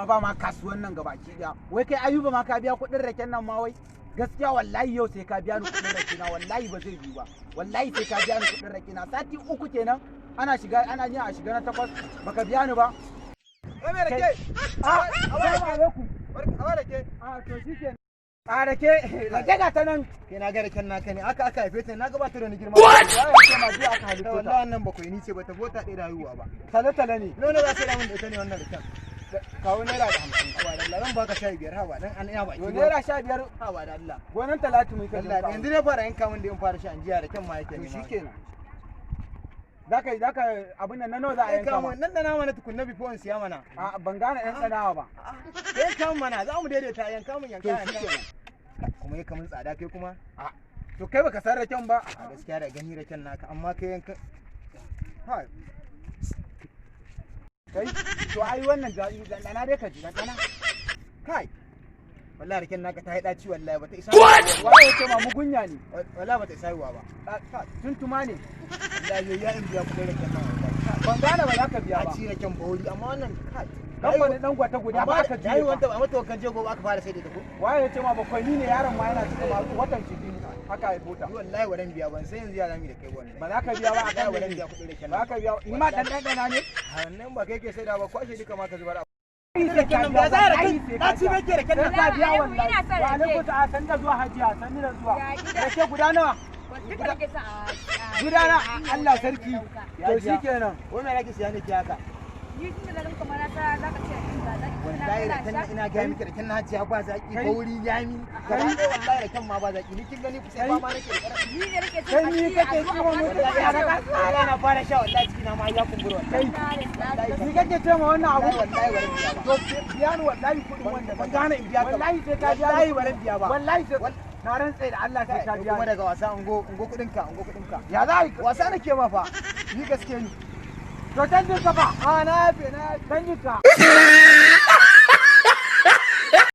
ba ma kasuwan nan gabaki daya. Wai kai Ayuba ma ka biya kuɗin raken nan ma wai? Gaskiya wallahi yau sai ka biya ni kuɗin rake na, wallahi ba zai yiwu ba. Wallahi sai ka biya ni kuɗin rake na. Sati 3 kenan ana yin a shiga na 8 baka biya ni ba. Wai me rake? Assalamu alaikum. Barka rake. To shikenan. A rake ga ta nan. Kai na ga raken naka ne aka haife ta na gabata da wani girma. Wai ce ma biya aka halitta ta. Wallahi wannan bakwai ni ce bata bota ɗaya rayuwa ba. Tale ne. Nono za ka da mun da ita ne wannan raken. Kawo naira da 50. Hawa da Allah zan baka 15 hawa dan an ina baki. Naira 15 hawa da Allah. Gonan Talatu mai kai. Allah yanzu ne fara yanka min da in fara shan jiya raken ma yake ne. Shikenan. Zaka abin nan nawa za a yanka ma? Nan da na mana tukunna before in siya mana. A ban gane ɗan tsanawa ba. Yanka mana za mu daidaita yanka mun yanka. To shikenan. Kuma yake mun tsada kai kuma. To kai baka san raken ba? A gaskiya da gani raken naka amma kai yanka. Hai. Kai to ai wannan dana dai ka ji dana. Kai. Wallahi raken naka ta haida ci wallahi bata isa. Wallahi yake ma mugunya ne. Wallahi bata isa yiwa ba. Tuntuma ne. Wallahi ya in biya kudin raken nan. Ban gane ba za ka biya ba. A ci raken bauri amma wannan kai. Kamfanin dan gwata guda ba ka ji. Yayi wanda a mata kan je gobe aka fara sai da ta ko. Waye ya ce ma bakwai ni ne yaron ma yana cikin watan shi biyu haka haifo ta. Wallahi wadan biya ban sai yanzu ya zami da kai wannan. Ba za ka biya ba a kan wadan biya kudin raken. Ba ka biya. In ma dan ne? Nan ba kai ke sai da ba kwashe duka ma ka zubar. Da za a na ci nake da kan ka biya wallahi. Wa alaikum ta san da zuwa hajiya san da zuwa. Rake guda nawa? Guda na Allah sarki. To shikenan. Wai me nake siya ne ki haka? Ni tun da kamar na sa zaka ce wallahi da kan ina ga miki da kan hajiya ba zaki bauri yami gaba ɗaya wallahi da kan ma ba zaki ni kin gani sai ba ma nake da karfi ni ne nake kai ni kake cewa mutu da ya ga Allah na fara sha wallahi ciki na ma ya kumbura kai ni kake cewa wannan abu wallahi wallahi biya ba to biya ni wallahi kudin wanda ban gane in biya ka wallahi sai ka biya wallahi wallahi biya ba wallahi sai na rantsa da Allah sai ka biya kuma daga wasa ungo kudin ka ya za wasa nake ma fa ni gaske ni to canjin ka fa a na yafe canjin ka